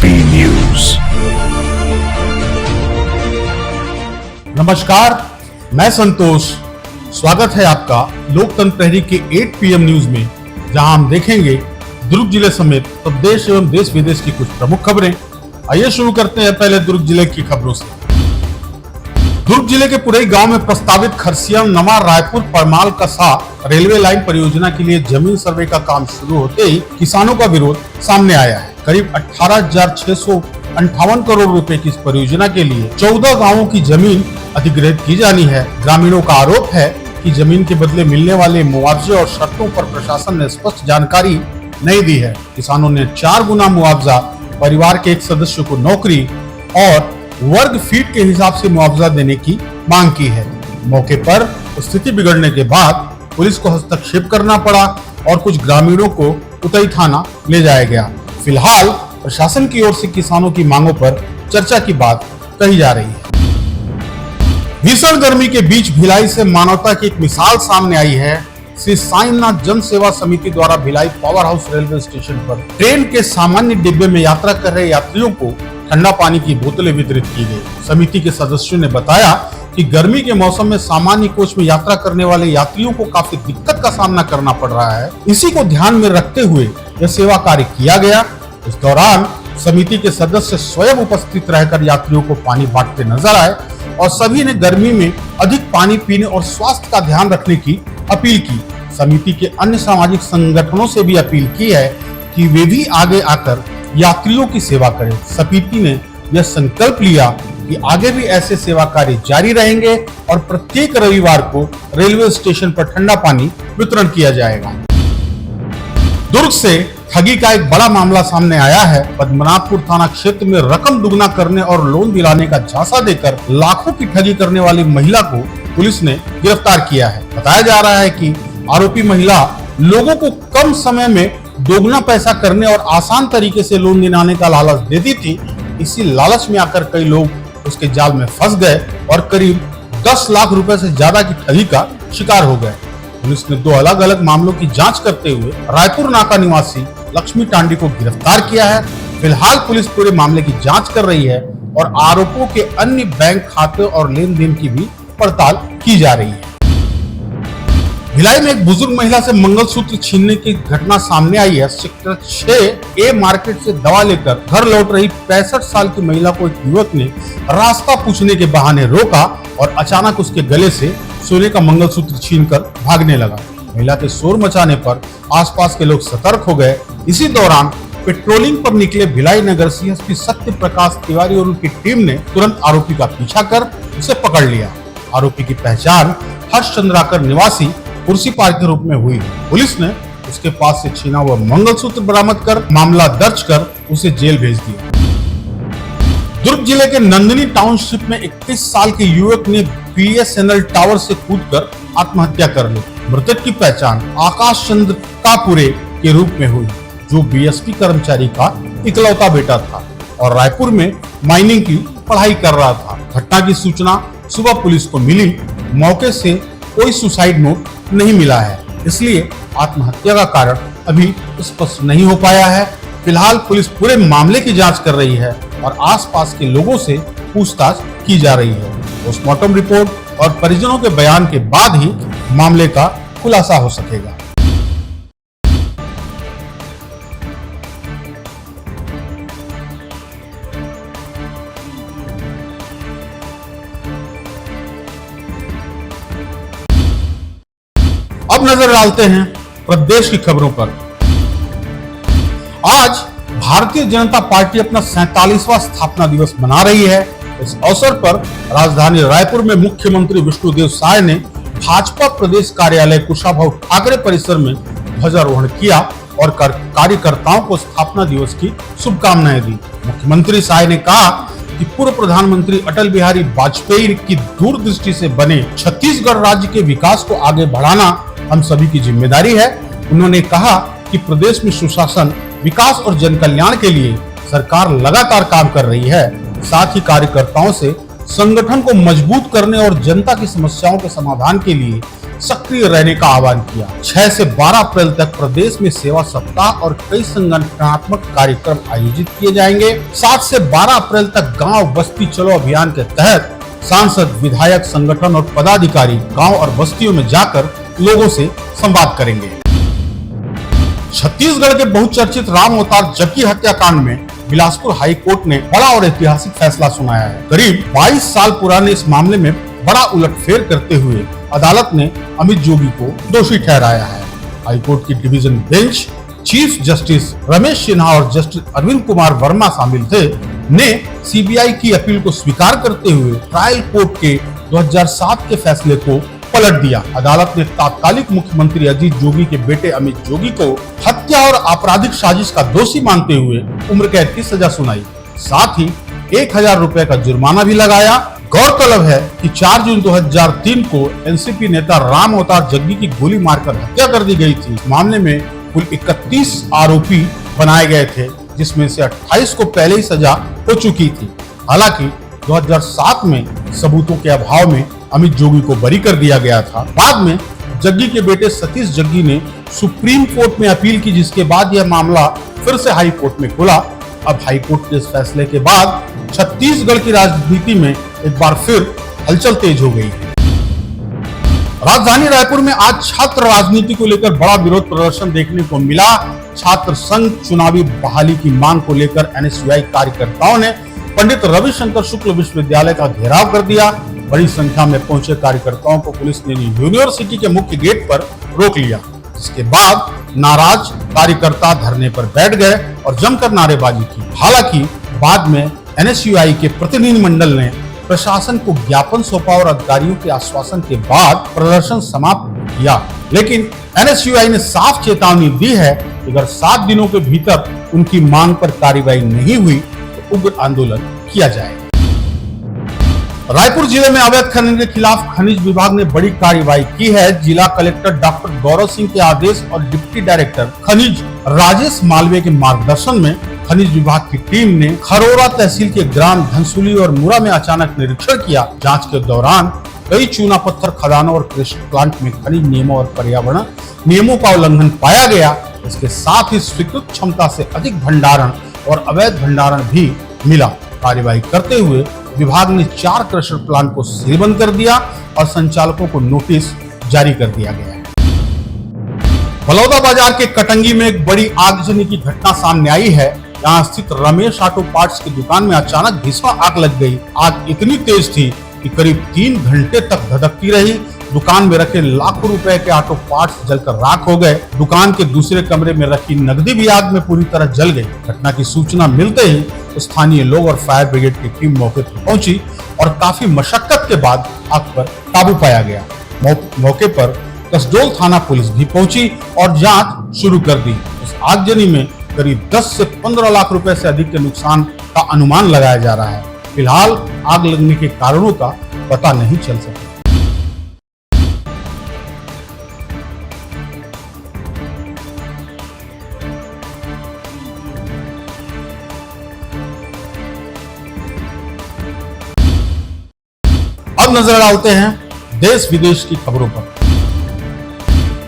ABP news. नमस्कार, मैं संतोष। स्वागत है आपका लोकतंत्र प्रहरी के 8 PM न्यूज में, जहां हम देखेंगे दुर्ग जिले समेत प्रदेश एवं देश विदेश की कुछ प्रमुख खबरें। आइए शुरू करते हैं पहले दुर्ग जिले की खबरों से। दुर्ग जिले के पुरई गांव में प्रस्तावित खरसिया नवा रायपुर परमाल कसा रेलवे लाइन परियोजना के लिए जमीन सर्वे का काम शुरू होते ही किसानों का विरोध सामने आया है। करीब 18,658 करोड़ रुपए की इस परियोजना के लिए 14 गांवों की जमीन अधिग्रहित की जानी है। ग्रामीणों का आरोप है कि जमीन के बदले मिलने वाले मुआवजे और शर्तों पर प्रशासन ने स्पष्ट जानकारी नहीं दी है। किसानों ने 4 गुना मुआवजा, परिवार के एक सदस्य को नौकरी और वर्ग फीट के हिसाब से मुआवजा देने की मांग की है। मौके पर स्थिति बिगड़ने के बाद पुलिस को हस्तक्षेप करना पड़ा और कुछ ग्रामीणों को उतई थाना ले जाया गया। फिलहाल प्रशासन की ओर से किसानों की मांगों पर चर्चा की बात कही जा रही है। भीषण गर्मी के बीच भिलाई से मानवता की एक मिसाल सामने आई है। श्री साईनाथ जन सेवा समिति द्वारा Bhilai power house railway station पर ट्रेन के सामान्य डिब्बे में यात्रा कर रहे यात्रियों को ठंडा पानी की बोतलें वितरित की गई। समिति के सदस्यों ने बताया कि गर्मी के मौसम में सामान्य कोच में यात्रा करने वाले यात्रियों को काफी दिक्कत का सामना करना पड़ रहा है। इसी को ध्यान में रखते हुए यह सेवा कार्य किया गया। इस दौरान समिति के सदस्य स्वयं उपस्थित रहकर यात्रियों को पानी बांटते नजर आए और सभी ने गर्मी में अधिक पानी पीने और स्वास्थ्य का ध्यान रखने की अपील की। समिति के अन्य सामाजिक संगठनों से भी अपील की है कि वे भी आगे आकर यात्रियों की सेवा करें। समिति ने यह संकल्प लिया कि आगे भी ऐसे सेवा कार्य जारी रहेंगे और प्रत्येक रविवार को रेलवे स्टेशन पर ठंडा पानी वितरण किया जाएगा। दुर्ग से ठगी का एक बड़ा मामला सामने आया है। पद्मनाभपुर थाना क्षेत्र में रकम दुगना करने और लोन दिलाने का झांसा देकर लाखों की ठगी करने वाली महिला को पुलिस ने गिरफ्तार किया है। बताया जा रहा है कि आरोपी महिला लोगों को कम समय में दोगुना पैसा करने और आसान तरीके से लोन दिलाने का लालच देती थी। इसी लालच में आकर कई लोग उसके जाल में फंस गए और करीब 10 लाख रुपए से ज्यादा की ठगी का शिकार हो गए। पुलिस ने 2 अलग अलग मामलों की जांच करते हुए रायपुर नाका निवासी लक्ष्मी टांडी को गिरफ्तार किया है। फिलहाल पुलिस पूरे मामले की जांच कर रही है और आरोपों के अन्य बैंक खाते और लेन देन की भी पड़ताल की जा रही है। भिलाई में एक बुजुर्ग महिला से मंगलसूत्र छीनने की घटना सामने आई है। सेक्टर 6A मार्केट से दवा लेकर घर लौट रही 65 साल की महिला को एक युवक ने रास्ता पूछने के बहाने रोका और अचानक उसके गले से सोने का मंगलसूत्र छीनकर भागने लगा। महिला के शोर मचाने पर आसपास के लोग सतर्क हो गए। इसी दौरान पेट्रोलिंग पर निकले भिलाई नगर CSP सत्य प्रकाश तिवारी और उनकी टीम ने तुरंत आरोपी का पीछा कर उसे पकड़ लिया। आरोपी की पहचान हर्षचंद्राकर निवासी कुर्सी पार्क के रूप में हुई। पुलिस ने उसके पास से छीना हुआ मंगलसूत्र बरामद कर मामला दर्ज कर उसे जेल भेज दिया। दुर्ग जिले के नंदिनी टाउनशिप में 31 साल के युवक ने BSNL टावर से कूदकर आत्महत्या कर ली। मृतक की पहचान आकाश चंद्र कापुरे के रूप में हुई, जो BSP कर्मचारी का इकलौता बेटा था और रायपुर में माइनिंग की पढ़ाई कर रहा था। घटना की सूचना सुबह पुलिस को मिली। मौके से कोई सुसाइड नोट नहीं मिला है, इसलिए आत्महत्या का कारण अभी स्पष्ट नहीं हो पाया है। फिलहाल पुलिस पूरे मामले की जांच कर रही है और आसपास के लोगों से पूछताछ की जा रही है। पोस्टमार्टम रिपोर्ट और परिजनों के बयान के बाद ही मामले का खुलासा हो सकेगा। अब नजर डालते हैं प्रदेश की खबरों पर। आज भारतीय जनता पार्टी अपना 47वां स्थापना दिवस मना रही है। इस अवसर पर राजधानी रायपुर में मुख्यमंत्री विष्णुदेव साय ने भाजपा प्रदेश कार्यालय कुशाभाऊ ठाकरे परिसर में ध्वजारोहण किया और कार्यकर्ताओं को स्थापना दिवस की शुभकामनाएं दी। मुख्यमंत्री साय ने कहा कि पूर्व प्रधानमंत्री अटल बिहारी वाजपेयी की दूरदृष्टि से बने छत्तीसगढ़ राज्य के विकास को आगे बढ़ाना हम सभी की जिम्मेदारी है। उन्होंने कहा कि प्रदेश में सुशासन, विकास और जन कल्याण के लिए सरकार लगातार काम कर रही है। साथ ही कार्यकर्ताओं से संगठन को मजबूत करने और जनता की समस्याओं के समाधान के लिए सक्रिय रहने का आह्वान किया। 6 से 12 अप्रैल तक प्रदेश में सेवा सप्ताह और कई संगठनात्मक कार्यक्रम आयोजित किए जाएंगे। 7 से 12 अप्रैल तक गांव बस्ती चलो अभियान के तहत सांसद, विधायक, संगठन और पदाधिकारी गांव और बस्तियों में जाकर लोगों से संवाद करेंगे। छत्तीसगढ़ के बहुचर्चित राम अवतार जग्गी हत्याकांड में बिलासपुर हाई कोर्ट ने बड़ा और ऐतिहासिक फैसला सुनाया है। करीब 22 साल पुराने इस मामले में बड़ा उलटफेर करते हुए अदालत ने अमित जोगी को दोषी ठहराया है। हाई कोर्ट की division bench chief justice Ramesh Sinha और जस्टिस अरविंद कुमार वर्मा शामिल थे ने सीबीआई की अपील को स्वीकार करते हुए ट्रायल कोर्ट के 2007 के फैसले को पलट दिया। अदालत ने तात्कालिक मुख्यमंत्री अजीत जोगी के बेटे अमित जोगी को हत्या और आपराधिक साजिश का दोषी मानते हुए उम्र कैद की सजा सुनाई। साथ ही 1000 रुपए का जुर्माना भी लगाया। गौरतलब है कि 4 जून 2003 को एनसीपी नेता राम अवतार जग्गी की गोली मारकर हत्या कर दी गई थी। इस मामले में कुल 31 आरोपी बनाए गए थे, जिसमें से 28 को पहले ही सजा हो चुकी थी। हालांकि 2007 में सबूतों के अभाव में अमित जोगी को बरी कर दिया गया था। बाद में जग्गी के बेटे सतीश जग्गी ने सुप्रीम कोर्ट में अपील की, जिसके बाद यह मामला फिर से हाई कोर्ट में खुला। अब हाई कोर्ट के इस फैसले के बाद छत्तीसगढ़ की राजनीति में एक बार फिर हलचल तेज हो गई है। राजधानी रायपुर में आज छात्र राजनीति को लेकर बड़ा विरोध प्रदर्शन देखने को मिला। छात्र संघ चुनावी बहाली की मांग को लेकर एनएसयूआई कार्यकर्ताओं ने पंडित रविशंकर शुक्ल विश्वविद्यालय का घेराव कर दिया। बड़ी संख्या में पहुंचे कार्यकर्ताओं को पुलिस ने यूनिवर्सिटी के मुख्य गेट पर रोक लिया, जिसके बाद नाराज कार्यकर्ता धरने पर बैठ गए और जमकर नारेबाजी की। हालांकि बाद में एनएसयूआई के प्रतिनिधिमंडल ने प्रशासन को ज्ञापन सौंपा और अधिकारियों के आश्वासन के बाद प्रदर्शन समाप्त किया। लेकिन एनएसयूआई ने साफ चेतावनी दी है कि अगर 7 दिनों के भीतर उनकी मांग पर कार्रवाई नहीं हुई तो उग्र आंदोलन किया जाएगा। रायपुर जिले में अवैध खनन के खिलाफ खनिज विभाग ने बड़ी कार्रवाई की है। जिला कलेक्टर डॉक्टर गौरव सिंह के आदेश और डिप्टी डायरेक्टर खनिज राजेश मालवीय के मार्गदर्शन में खनिज विभाग की टीम ने खरोरा तहसील के ग्राम धनसुली और मुरा में अचानक निरीक्षण किया। जांच के दौरान कई चूना पत्थर खदानों और क्रेशर प्लांट में खनिज नियमों और पर्यावरण नियमों का उल्लंघन पाया गया। इसके साथ ही स्वीकृत क्षमता से अधिक भंडारण और अवैध भंडारण भी मिला। कार्रवाई करते हुए विभाग ने 4 क्रशर प्लांट को सीलबंद कर दिया और संचालकों को नोटिस जारी कर दिया गया है। बलौदा बाजार के कटंगी में एक बड़ी आगजनी की घटना सामने आई है। यहाँ स्थित रमेश ऑटो पार्ट्स की दुकान में अचानक भीषण आग लग गई। आग इतनी तेज थी कि करीब 3 घंटे तक धधकती रही। दुकान में रखे लाखों रुपए के ऑटो पार्ट्स जलकर राख हो गए। दुकान के दूसरे कमरे में रखी नकदी भी आग में पूरी तरह जल गई। घटना की सूचना मिलते ही स्थानीय लोग और फायर ब्रिगेड की टीम मौके पर पहुंची और काफी मशक्कत के बाद आग पर काबू पाया गया। मौके पर कसडोल थाना पुलिस भी पहुंची और जांच शुरू कर दी। इस आगजनी में करीब 10 से 15 लाख रुपए से अधिक के नुकसान का अनुमान लगाया जा रहा है। फिलहाल आग लगने के कारणों का पता नहीं चल सका। अब नजर डालते हैं देश विदेश की खबरों पर।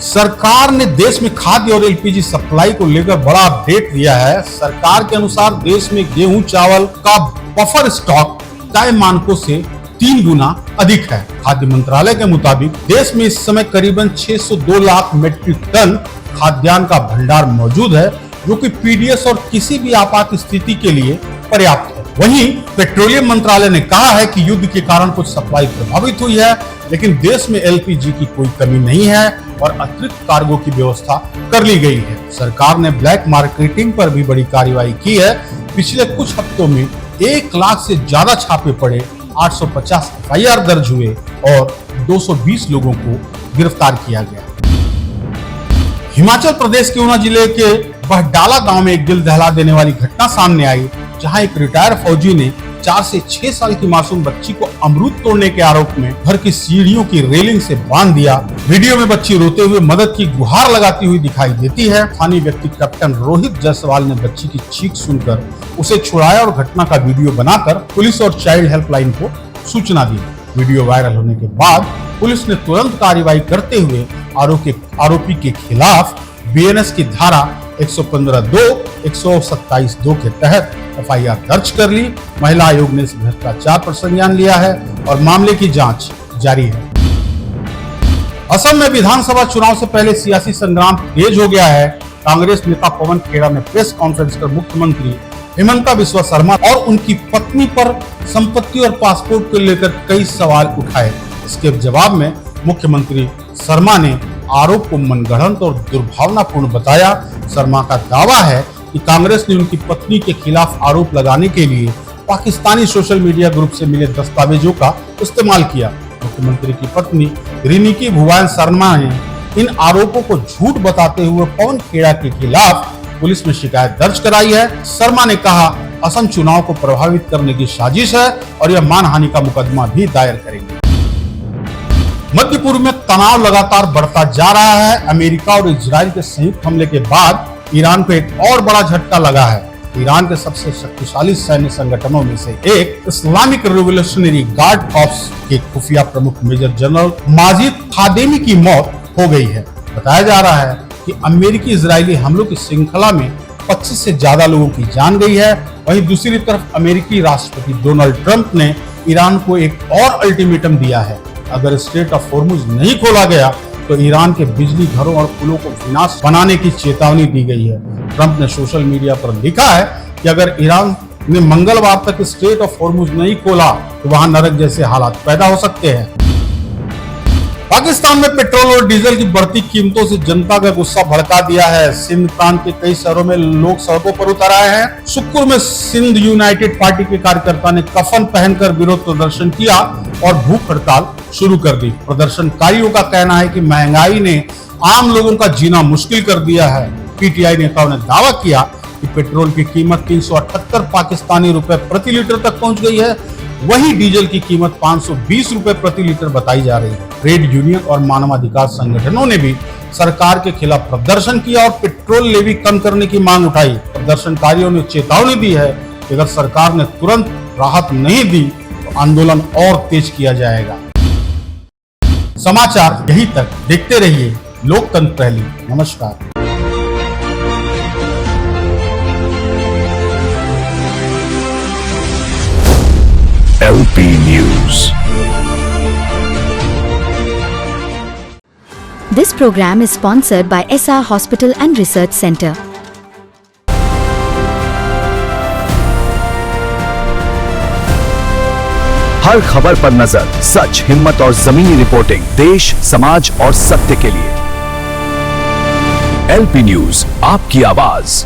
सरकार ने देश में खाद्य और एलपीजी सप्लाई को लेकर बड़ा अपडेट दिया है। सरकार के अनुसार देश में गेहूं चावल का बफर स्टॉक तय मानकों से 3 गुना अधिक है। खाद्य मंत्रालय के मुताबिक देश में इस समय करीबन 602 लाख मीट्रिक टन खाद्यान्न का भंडार मौजूद है, जो कि पीडीएस और किसी भी आपात स्थिति के लिए पर्याप्त है। वहीं पेट्रोलियम मंत्रालय ने कहा है कि युद्ध के कारण कुछ सप्लाई प्रभावित हुई है, लेकिन देश में एलपीजी की कोई कमी नहीं है और अतिरिक्त कार्गो की व्यवस्था कर ली गई है। सरकार ने ब्लैक मार्केटिंग पर भी बड़ी कार्रवाई की है। पिछले कुछ हफ्तों में 1 लाख से ज्यादा छापे पड़े, 850 एफआईआर दर्ज हुए और 220 लोगों को गिरफ्तार किया गया। हिमाचल प्रदेश के ऊना जिले के बहडाला गांव में एक दिल दहला देने वाली घटना सामने आई, जहां एक रिटायर्ड फौजी ने 4 से 6 साल की मासूम बच्ची को अमरूद तोड़ने के आरोप में घर की सीढ़ियों की रेलिंग से बांध दिया। वीडियो में बच्ची रोते हुए मदद की गुहार लगाती हुई दिखाई देती है। स्थानीय व्यक्ति कैप्टन रोहित जायसवाल ने बच्ची की चीख सुनकर उसे छुड़ाया और घटना का वीडियो बनाकर पुलिस और चाइल्ड हेल्पलाइन को सूचना दी। वीडियो वायरल होने के बाद पुलिस ने तुरंत कार्रवाई करते हुए आरोपी के खिलाफ बीएनएस की धारा 115(2), 127(2) के तहत एफआईआर दर्ज कर ली। महिला आयोग ने इस भ्रष्टाचार पर संज्ञान लिया है और मामले की जांच जारी है। असम में विधानसभा चुनाव से पहले सियासी संग्राम तेज हो गया है। कांग्रेस नेता पवन खेड़ा ने प्रेस कॉन्फ्रेंस कर मुख्यमंत्री हिमंता बिस्वा शर्मा और उनकी पत्नी पर संपत्ति और पासपोर्ट को लेकर कई सवाल उठाए। इसके जवाब में मुख्यमंत्री शर्मा ने आरोप को मनगढ़ंत और दुर्भावनापूर्ण बताया। शर्मा का दावा है कि कांग्रेस ने उनकी पत्नी के खिलाफ आरोप लगाने के लिए पाकिस्तानी सोशल मीडिया ग्रुप से मिले दस्तावेजों का इस्तेमाल किया। मुख्यमंत्री की पत्नी रिनिकी भुवन शर्मा ने इन आरोपों को झूठ बताते हुए पवन खेड़ा के खिलाफ पुलिस में शिकायत दर्ज कराई है। शर्मा ने कहा, असम चुनाव को प्रभावित करने की साजिश है और यह मानहानि का मुकदमा भी दायर करेंगे। मध्य पूर्व में तनाव लगातार बढ़ता जा रहा है। अमेरिका और इजराइल के संयुक्त हमले के बाद ईरान को एक और बड़ा झटका लगा है। ईरान के सबसे शक्तिशाली सैन्य संगठनों में से एक इस्लामिक रिवोल्यूशनरी गार्ड कॉर्प्स के खुफिया प्रमुख मेजर जनरल माजिद खादेमी की मौत हो गई है। बताया जा रहा है कि अमेरिकी इजरायली हमलों की श्रृंखला में 25 से ज्यादा लोगों की जान गई है। वहीं दूसरी तरफ अमेरिकी राष्ट्रपति डोनाल्ड ट्रंप ने ईरान को एक और अल्टीमेटम दिया है। अगर स्ट्रेट ऑफ हॉर्मुज नहीं खोला गया तो ईरान के बिजली घरों और पुलों को विनाश बनाने की चेतावनी दी गई है। ट्रंप ने सोशल मीडिया पर लिखा है कि अगर ईरान ने मंगलवार तक स्ट्रेट ऑफ हॉर्मुज नहीं खोला तो वहां नरक जैसे हालात पैदा हो सकते हैं। पाकिस्तान में पेट्रोल और डीजल की बढ़ती कीमतों से जनता का गुस्सा भड़का दिया है। सिंध प्रांत के कई शहरों में लोग सड़कों पर उतर आए हैं। शुक्र में सिंध यूनाइटेड पार्टी के कार्यकर्ता ने कफन पहनकर विरोध प्रदर्शन किया और भूख हड़ताल शुरू कर दी। प्रदर्शनकारियों का कहना है कि महंगाई ने आम लोगों का जीना मुश्किल कर दिया है। पीटीआई नेताओं ने दावा किया कि पेट्रोल की कीमत 378 पाकिस्तानी रुपए प्रति लीटर तक पहुंच गई है। वहीं डीजल की कीमत 520 रुपए प्रति लीटर बताई जा रही है। ट्रेड यूनियन और मानवाधिकार संगठनों ने भी सरकार के खिलाफ प्रदर्शन किया और पेट्रोल लेवी कम करने की मांग उठाई। प्रदर्शनकारियों ने चेतावनी दी है कि अगर सरकार ने तुरंत राहत नहीं दी तो आंदोलन और तेज किया जाएगा। समाचार यहीं तक, देखते रहिए लोकतंत्र पहली। नमस्कार। LP News. This program is sponsored by SR Hospital and Research Center. हर खबर पर नजर, सच, हिम्मत और जमीनी रिपोर्टिंग, देश, समाज और सत्य के लिए। LP News, आपकी आवाज।